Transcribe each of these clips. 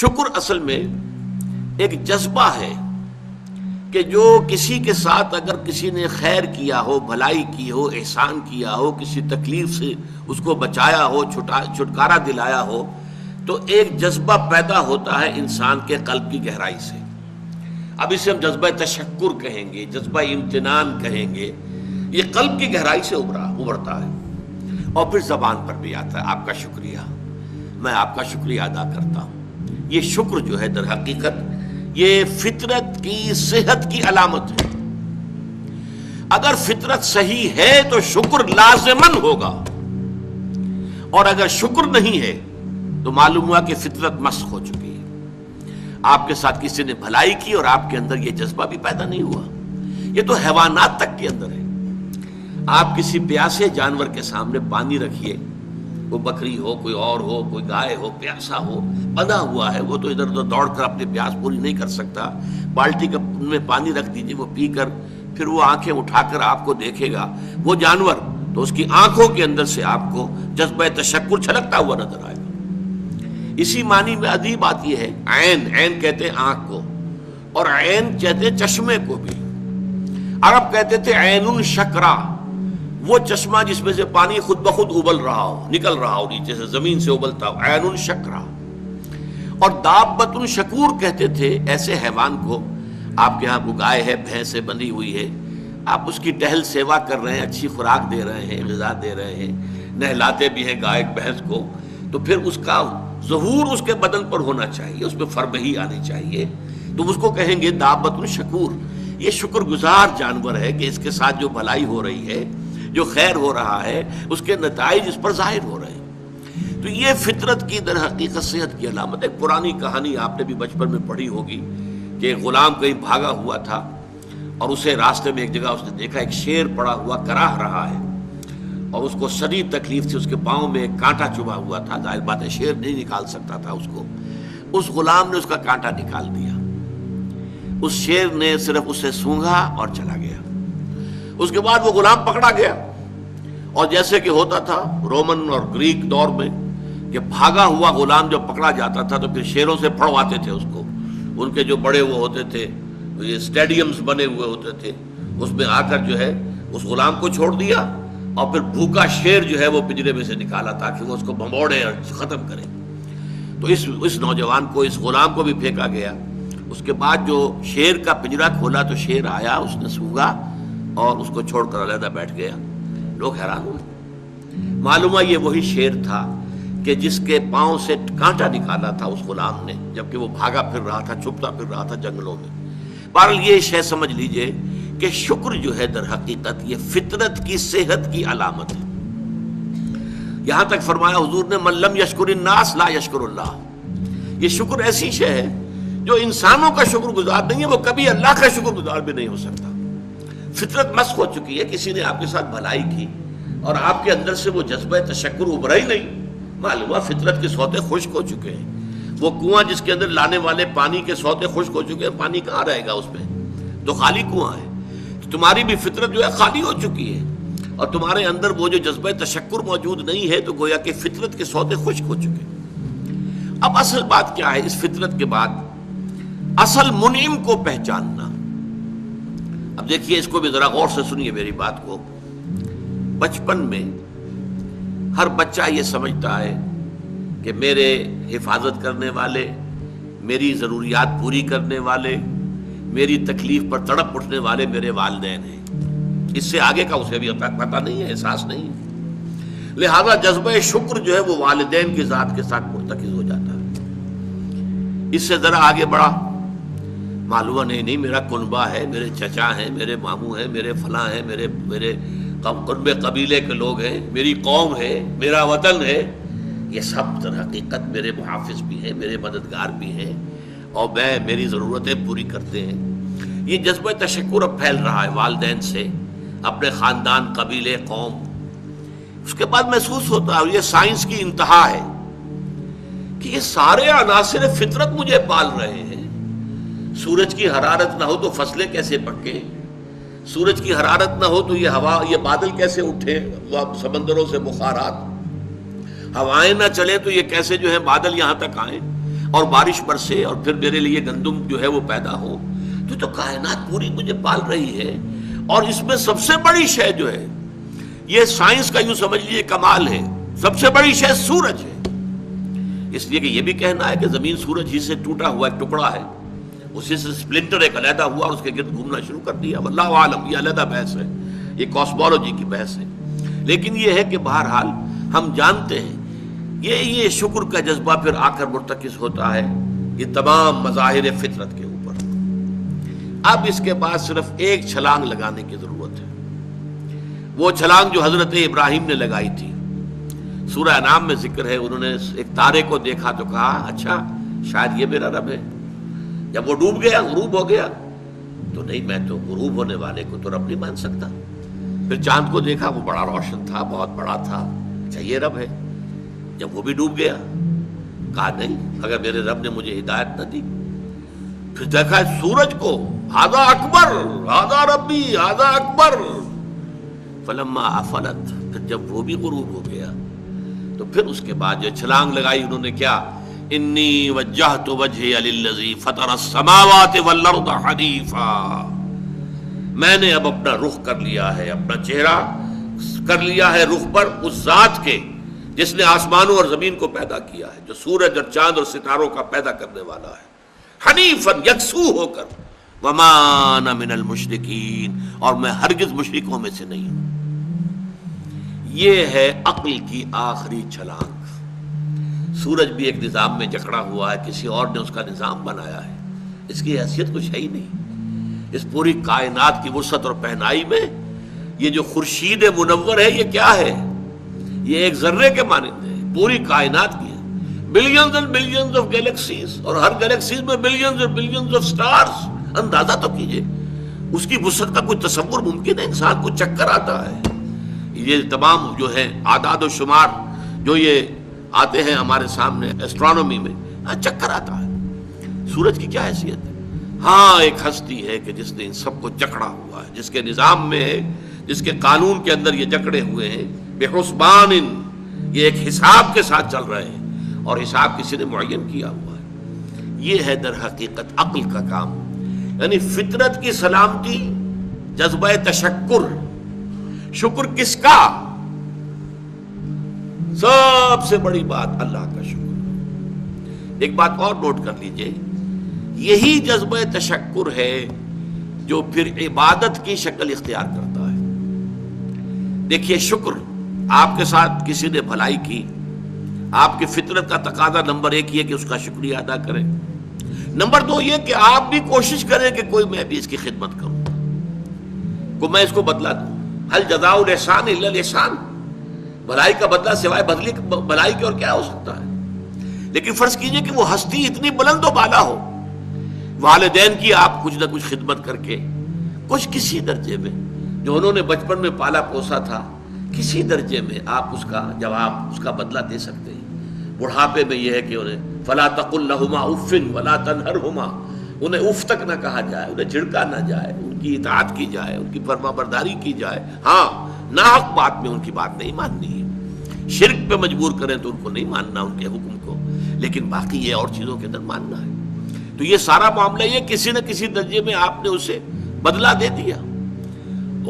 شکر اصل میں ایک جذبہ ہے کہ جو کسی کے ساتھ اگر کسی نے خیر کیا ہو، بھلائی کی ہو، احسان کیا ہو، کسی تکلیف سے اس کو بچایا ہو، چھٹکارا دلایا ہو، تو ایک جذبہ پیدا ہوتا ہے انسان کے قلب کی گہرائی سے. اب اسے ہم جذبہ تشکر کہیں گے، جذبہ امتنان کہیں گے. یہ قلب کی گہرائی سے ابھرتا ہے اور پھر زبان پر بھی آتا ہے. آپ کا شکریہ، میں آپ کا شکریہ ادا کرتا ہوں. یہ شکر جو ہے در حقیقت یہ فطرت کی صحت کی علامت ہے. اگر فطرت صحیح ہے تو شکر لازماً ہوگا، اور اگر شکر نہیں ہے تو معلوم ہوا کہ فطرت مسخ ہو چکی ہے. آپ کے ساتھ کسی نے بھلائی کی اور آپ کے اندر یہ جذبہ بھی پیدا نہیں ہوا. یہ تو حیوانات تک کے اندر ہے. آپ کسی پیاسے جانور کے سامنے پانی رکھیے، وہ بکری ہو، کوئی اور ہو، کوئی گائے ہو، پیاسا ہو، بندھا ہوا ہے، وہ تو ادھر ادھر دوڑ کر اپنی پیاس پوری نہیں کر سکتا. بالٹی میں پانی رکھ دیجیے، وہ پی کر پھر وہ آنکھیں اٹھا کر آپ کو دیکھے گا. وہ جانور تو اس کی آنکھوں کے اندر سے آپ کو جذبہ تشکر چھلکتا ہوا نظر آئے گا. اسی معنی میں عجیب بات یہ ہے، عین کہتے ہیں آنکھ کو، اور عین کہتے ہیں چشمے کو بھی. عرب کہتے تھے عین الشکرا، وہ چشمہ جس میں سے پانی خود بخود ابل رہا ہو، نکل رہا ہو نیچے سے، زمین سے ابلتا ہو، عین الشکرا. اور دابۃ شکور کہتے تھے ایسے حیوان کو. آپ کے ہاں کو گائے ہے، بھینس سے بندھی ہوئی ہے، آپ اس کی ٹہل سیوا کر رہے ہیں، اچھی خوراک دے رہے ہیں، غذا دے رہے ہیں، نہلاتے بھی ہیں گائے بھینس کو، تو پھر اس کا ظہور اس کے بدن پر ہونا چاہیے، اس پہ فربہی آنی چاہیے. تو اس کو کہیں گے دابۃ شکور. یہ شکر گزار جانور ہے کہ اس کے ساتھ جو بھلائی ہو رہی ہے، جو خیر ہو رہا ہے، اس کے نتائج اس پر ظاہر ہو رہے ہیں. تو یہ فطرت کی در حقیقت صحت کی علامت. ایک پرانی کہانی آپ نے بھی بچپن میں پڑھی ہوگی کہ ایک غلام کہیں بھاگا ہوا تھا اور اسے راستے میں ایک جگہ اس نے دیکھا ایک شیر پڑا ہوا کراہ رہا ہے، اور اس کو شدید تکلیف تھی. اس کے پاؤں میں ایک کانٹا چبھا ہوا تھا. ظاہر بات ہے شیر نہیں نکال سکتا تھا اس کو. اس غلام نے اس کا کانٹا نکال دیا. اس شیر نے صرف اسے سونگھا اور چلا گیا. اس کے بعد وہ غلام پکڑا گیا، اور جیسے کہ ہوتا تھا رومن اور گریک دور میں کہ بھاگا ہوا غلام جب پکڑا جاتا تھا تو پھر شیروں سے پھڑواتے تھے اس کو. ان کے جو بڑے وہ ہوتے تھے، یہ اسٹیڈیمز بنے ہوئے ہوتے تھے، اس میں آ کر جو ہے اس غلام کو چھوڑ دیا، اور پھر بھوکا شیر جو ہے وہ پنجرے میں سے نکالا تاکہ وہ اس کو بھموڑے اور ختم کرے. تو اس نوجوان کو، اس غلام کو بھی پھینکا گیا. اس کے بعد جو شیر کا پنجرا کھولا تو شیر آیا، اس نے سونگا اور اس کو چھوڑ کر علیحدہ بیٹھ گیا. لوگ حیران ہوئے. معلوم ہے یہ وہی شیر تھا کہ جس کے پاؤں سے کانٹا نکالا تھا اس غلام نے، جبکہ وہ بھاگا پھر رہا تھا، چھپتا پھر رہا تھا جنگلوں میں. بہرحال یہ شے سمجھ لیجئے کہ شکر جو ہے در حقیقت یہ فطرت کی صحت کی علامت ہے. یہاں تک فرمایا حضور نے من لم یشکر الناس لا یشکر اللہ. یہ شکر ایسی شے ہے جو انسانوں کا شکر گزار نہیں ہے، وہ کبھی اللہ کا شکر گزار بھی نہیں ہو سکتا. فطرت مسخ ہو چکی ہے. کسی نے آپ کے ساتھ بھلائی کی اور آپ کے اندر سے وہ جذبہ تشکر ابھرا ہی نہیں. معلوم ہے فطرت کے سوتے خشک ہو چکے ہیں. وہ کنواں جس کے اندر لانے والے پانی کے سوتے خشک ہو چکے ہیں، پانی کہاں رہے گا اس میں؟ تو خالی کنواں ہے. تمہاری بھی فطرت جو ہے خالی ہو چکی ہے، اور تمہارے اندر وہ جو جذبہ تشکر موجود نہیں ہے، تو گویا کہ فطرت کے سوتے خشک ہو چکے. اب اصل بات کیا ہے؟ اس فطرت کے بعد اصل منعم کو پہچاننا. اب دیکھیے اس کو بھی ذرا غور سے سنیے میری بات کو. بچپن میں ہر بچہ یہ سمجھتا ہے کہ میرے حفاظت کرنے والے، میری ضروریات پوری کرنے والے، میری تکلیف پر تڑپ اٹھنے والے میرے والدین ہیں. اس سے آگے کا اسے بھی پتہ نہیں ہے، احساس نہیں ہے. لہذا جذبہ شکر جو ہے وہ والدین کی ذات کے ساتھ مرتکز ہو جاتا ہے. اس سے ذرا آگے بڑھا، معلوم نہیں میرا کنبہ ہے، میرے چچا ہیں، میرے ماموں ہیں، میرے فلاں ہیں، میرے قربے قبیلے کے لوگ ہیں، میری قوم ہے، میرا وطن ہے. یہ سب در حقیقت میرے محافظ بھی ہیں، میرے مددگار بھی ہیں، اور میری ضرورتیں پوری کرتے ہیں. یہ جذبہ تشکر اب پھیل رہا ہے والدین سے، اپنے خاندان، قبیلے، قوم. اس کے بعد محسوس ہوتا ہے، اور یہ سائنس کی انتہا ہے، کہ یہ سارے عناصر فطرت مجھے پال رہے ہیں. سورج کی حرارت نہ ہو تو فصلیں کیسے پکیں؟ سورج کی حرارت نہ ہو تو یہ ہوا، یہ بادل کیسے اٹھے سمندروں سے بخارات؟ ہوائیں نہ چلے تو یہ کیسے جو ہے بادل یہاں تک آئیں؟ اور بارش برسے اور پھر میرے لیے گندم جو ہے وہ پیدا ہو، تو کائنات پوری مجھے پال رہی ہے. اور اس میں سب سے بڑی شے جو ہے، یہ سائنس کا یوں سمجھ لیجیے کمال ہے، سب سے بڑی شے سورج ہے. اس لیے کہ یہ بھی کہنا ہے کہ زمین سورج ہی سے ٹوٹا ہوا ایک ٹکڑا ہے، اسی سے سپلنٹر ایک علیحدہ ہوا اور اس کے گرد گھومنا شروع کر دیا. واللہ عالم، یہ علیحدہ بحث ہے، یہ کاسمولوجی کی بحث ہے. لیکن یہ ہے کہ بہرحال ہم جانتے ہیں یہ شکر کا جذبہ پھر آ کر مرتکز ہوتا ہے یہ تمام مظاہر فطرت کے اوپر. اب اس کے بعد صرف ایک چھلانگ لگانے کی ضرورت ہے، وہ چھلانگ جو حضرت ابراہیم نے لگائی تھی. سورہ انعام میں ذکر ہے، انہوں نے ایک تارے کو دیکھا تو کہا اچھا شاید یہ میرا رب ہے. جب وہ ڈوب گیا، غروب ہو گیا، تو نہیں، میں تو غروب ہونے والے کو تو رب نہیں مان سکتا. پھر چاند کو دیکھا، وہ بڑا روشن تھا، بہت بڑا تھا، اچھا یہ رب ہے. جب وہ بھی ڈوب گیا، کہا نہیں، اگر میرے رب نے مجھے ہدایت نہ دی. پھر دیکھا سورج کو، ھذا اکبر، ھذا ربی، ھذا اکبر. فلما افلت، پھر جب وہ بھی غروب ہو گیا تو پھر اس کے بعد جو چھلانگ لگائی انہوں نے کیا، انی وجہت وجہی للذی فطر السماوات والارض حنیفا. میں نے اب اپنا رخ کر لیا ہے، اپنا چہرہ کر لیا ہے رخ پر اس ذات کے جس نے آسمانوں اور زمین کو پیدا کیا ہے، جو سورج اور چاند اور ستاروں کا پیدا کرنے والا ہے. حنیفا، یکسو ہو کر. وما انا من المشرکین، اور میں ہرگز مشرکوں میں سے نہیں ہوں. یہ ہے عقل کی آخری چھلانگ. سورج بھی ایک نظام میں جکڑا ہوا ہے، کسی اور نے اس کا نظام بنایا ہے، اس کی حیثیت کچھ ہے ہی نہیں. اس پوری کائنات کی وسعت اور پہنائی میں یہ جو خورشید منور ہے، یہ کیا ہے؟ یہ ایک ذرے کے مانند ہے. پوری کائنات کی billions and billions of galaxies, اور ہر گیلیکسیز میں بلینز اور بلینز آف سٹارز. اندازہ تو کیجئے اس کی وسعت کا کوئی تصور ممکن ہے؟ انسان کو چکر آتا ہے. یہ تمام جو ہے اعداد و شمار جو یہ آتے ہیں ہمارے سامنے ایسٹرونومی میں، چکر آتا ہے. سورج کی کیا حیثیت ہے؟ ہاں ایک ہستی ہے کہ جس نے ان سب کو جکڑا ہوا ہے، جس کے نظام میں ہے، جس کے قانون کے اندر یہ جکڑے ہوئے ہیں. بحسبان، یہ ایک حساب کے ساتھ چل رہے ہیں، اور حساب کسی نے معین کیا ہوا ہے. یہ ہے در حقیقت عقل کا کام. یعنی فطرت کی سلامتی، جذبہ تشکر. شکر کس کا؟ سب سے بڑی بات اللہ کا شکر. ایک بات اور نوٹ کر لیجئے، یہی جذبہ تشکر ہے جو پھر عبادت کی شکل اختیار کرتا ہے. دیکھیے شکر، آپ کے ساتھ کسی نے بھلائی کی، آپ کی فطرت کا تقاضا نمبر ایک یہ کہ اس کا شکریہ ادا کریں. نمبر دو یہ کہ آپ بھی کوشش کریں کہ کوئی میں بھی اس کی خدمت کروں، کو میں اس کو بدلا دوں. ہل جزاء الاحسان الا الاحسان، بھلائی کا بدلہ سوائے بھلائی کے اور کیا ہو سکتا ہے؟ لیکن فرض کیجئے کہ وہ ہستی اتنی بلند و بالا ہو، والدین کی آپ کچھ نہ کچھ خدمت کر کے، کچھ کسی درجے میں جو انہوں نے بچپن میں پالا پوسا تھا، کسی درجے میں آپ اس کا جواب، اس کا بدلہ دے سکتے ہیں. بڑھاپے میں یہ ہے کہ انہیں فلا تقل لهما اف ولا تنهرهما، انہیں اف تک نہ کہا جائے، انہیں جھڑکا نہ جائے، ان کی اطاعت کی جائے، ان کی فرما برداری کی جائے. ہاں ناحق بات میں ان کی بات نہیں ماننی ہے، شرک پہ مجبور کریں تو ان کو نہیں ماننا، ان کے حکم کو، لیکن باقی یہ اور چیزوں کے اندر ماننا ہے. تو یہ سارا معاملہ یہ کسی نہ کسی درجے میں آپ نے اسے بدلہ دے دیا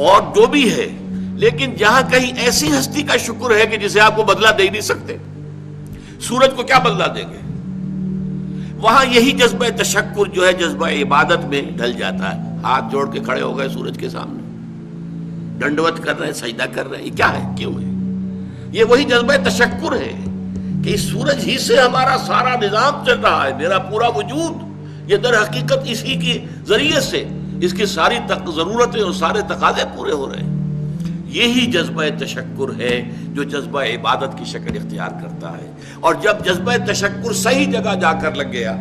اور جو بھی ہے. لیکن جہاں کہیں ایسی ہستی کا شکر ہے کہ جسے آپ کو بدلہ دے ہی نہیں سکتے، سورج کو کیا بدلہ دیں گے، وہاں یہی جذبہ تشکر جو ہے جذبہ عبادت میں ڈھل جاتا ہے. ہاتھ جوڑ کے کھڑے ہو گئے سورج کے سامنے، ڈنڈوت کر رہے ہیں، سجدہ کر رہے ہیں. یہ کیا ہے، کیوں ہے؟ یہ وہی جذبہ تشکر ہے کہ اس سورج ہی سے ہمارا سارا نظام چل رہا ہے، میرا پورا وجود یہ در حقیقت اسی کے ذریعے سے اس کی ساری ضرورتیں اور سارے تقاضے پورے ہو رہے ہیں. یہی جذبہ تشکر ہے جو جذبہ عبادت کی شکل اختیار کرتا ہے. اور جب جذبہ تشکر صحیح جگہ جا کر لگ گیا،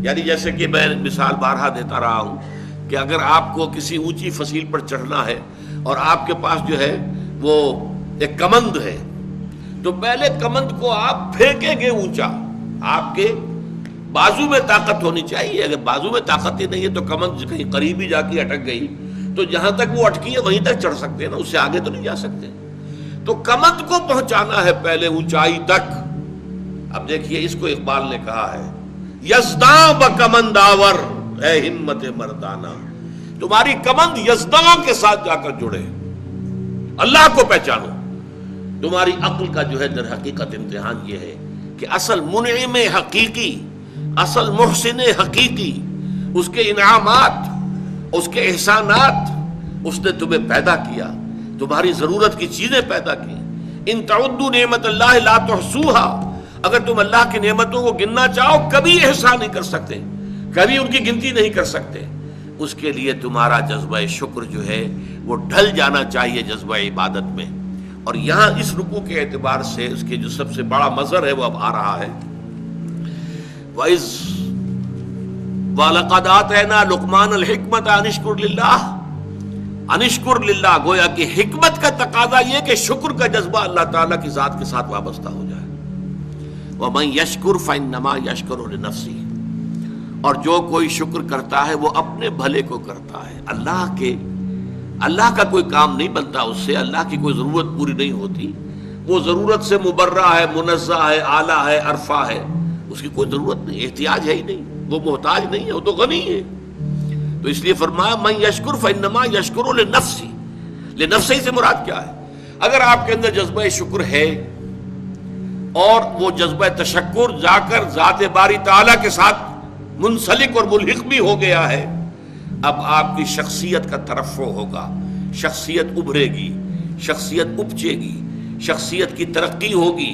یعنی جیسے کہ میں مثال بارہا دیتا رہا ہوں کہ اگر آپ کو کسی اونچی فصیل پر چڑھنا ہے اور آپ کے پاس جو ہے وہ ایک کمند ہے، تو پہلے کمند کو آپ پھینکیں گے اونچا، آپ کے بازو میں طاقت ہونی چاہیے. اگر بازو میں طاقت ہی نہیں ہے تو کمند کہیں قریب ہی جا کے اٹک گئی تو جہاں تک وہ اٹکی ہے وہیں تک چڑھ سکتے ہیں نا، اس سے آگے تو نہیں جا سکتے. تو کمند کو پہنچانا ہے پہلے اونچائی تک. اب دیکھیے اس کو اقبال نے کہا ہے یزداں بکمند آور، اے ہمت مردانہ، تمہاری کمند یزداں کے ساتھ جا کر جڑے، اللہ کو پہچانو۔ تمہاری عقل کا جو ہے در حقیقت امتحان یہ ہے کہ اصل منعم حقیقی، اصل محسن حقیقی، اس کے انعامات، اس کے احسانات، اس نے تمہیں پیدا کیا، تمہاری ضرورت کی چیزیں پیدا کی۔ ان تعدوا نعمت اللہ لا تحصوها، اگر تم اللہ کی نعمتوں کو گننا چاہو کبھی احسان نہیں کر سکتے، کبھی ان کی گنتی نہیں کر سکتے۔ اس کے لیے تمہارا جذبہ شکر جو ہے وہ ڈھل جانا چاہیے جذبہ عبادت میں۔ اور یہاں اس رکوع کے اعتبار سے اس کے جو سب سے بڑا مظہر ہے وہ اب آ رہا ہے، وَإِذْ وَلَقَدْ آتَيْنَا لُقْمَانَ الْحِكْمَةَ أَنِ اشْكُرْ لِلَّهِ، أَنِ اشْكُرْ لِلَّهِ، گویا کہ حکمت کا تقاضا یہ کہ شکر کا جذبہ اللہ تعالیٰ کی ذات کے ساتھ وابستہ ہو جائے۔ وَمَنْ يَشْكُرْ فَإِنَّمَا يَشْكُرُ لِنَفْسِهِ، اور جو کوئی شکر کرتا ہے وہ اپنے بھلے کو کرتا ہے۔ اللہ کا کوئی کام نہیں بنتا اس سے، اللہ کی کوئی ضرورت پوری نہیں ہوتی، وہ ضرورت سے مبرہ ہے، منزہ ہے، اعلیٰ ہے، عرفہ ہے، اس کی کوئی ضرورت نہیں، احتیاج ہے ہی نہیں، وہ محتاج نہیں ہے، وہ تو غنی ہے۔ تو اس لیے فرمایا من یشکر فانما یشکر لنفسہ، لنفسہ سے مراد کیا ہے؟ اگر آپ کے اندر جذبہ شکر ہے اور وہ جذبہ تشکر جا کر ذات باری تعالیٰ کے ساتھ منسلک اور ملحق بھی ہو گیا ہے، اب آپ کی شخصیت کا ترفع ہوگا، شخصیت ابھرے گی، شخصیت اپچے گی، شخصیت کی ترقی ہوگی،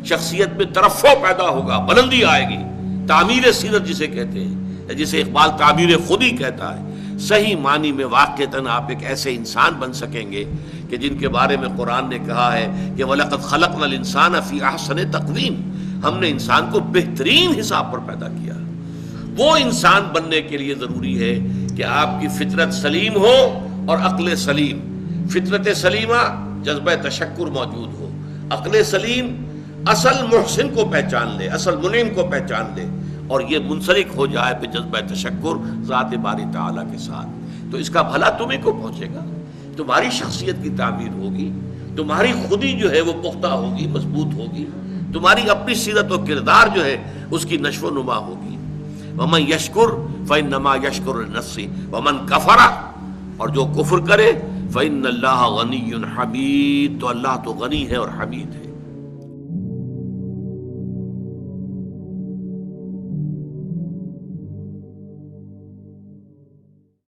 شخصیت میں ترفع پیدا ہوگا، بلندی آئے گی، تعمیر سیرت جسے کہتے ہیں، جسے اقبال تعمیر خودی کہتا ہے۔ صحیح معنی میں واقعتاً آپ ایک ایسے انسان بن سکیں گے کہ جن کے بارے میں قرآن نے کہا ہے کہ وَلَقَدْ خَلَقْنَا الْإِنسَانَ فِي أَحْسَنِ تَقْوِيمٍ، ہم نے انسان کو بہترین حساب پر پیدا کیا۔ وہ انسان بننے کے لیے ضروری ہے کہ آپ کی فطرت سلیم ہو اور عقل سلیم، فطرت سلیمہ جذبہ تشکر موجود ہو، عقل سلیم اصل محسن کو پہچان لے، اصل منعم کو پہچان لے، اور یہ منسلک ہو جائے پہ جذبہ تشکر ذات باری تعالیٰ کے ساتھ، تو اس کا بھلا تمہیں کو پہنچے گا، تمہاری شخصیت کی تعمیر ہوگی، تمہاری خودی جو ہے وہ پختہ ہوگی، مضبوط ہوگی، تمہاری اپنی سیرت و کردار جو ہے اس کی نشو و نما ہوگی۔ وَمَنْ يَشْكُرْ فَإِنَّمَا يَشْكُرُ لِنَفْسِهِ وَمَنْ كَفَرَ، اور جو کفر کرے فَإِنَّ اللَّهَ غَنِيٌّ حَمِيدٌ، تو اللہ تو غنی ہے اور حمید ہے۔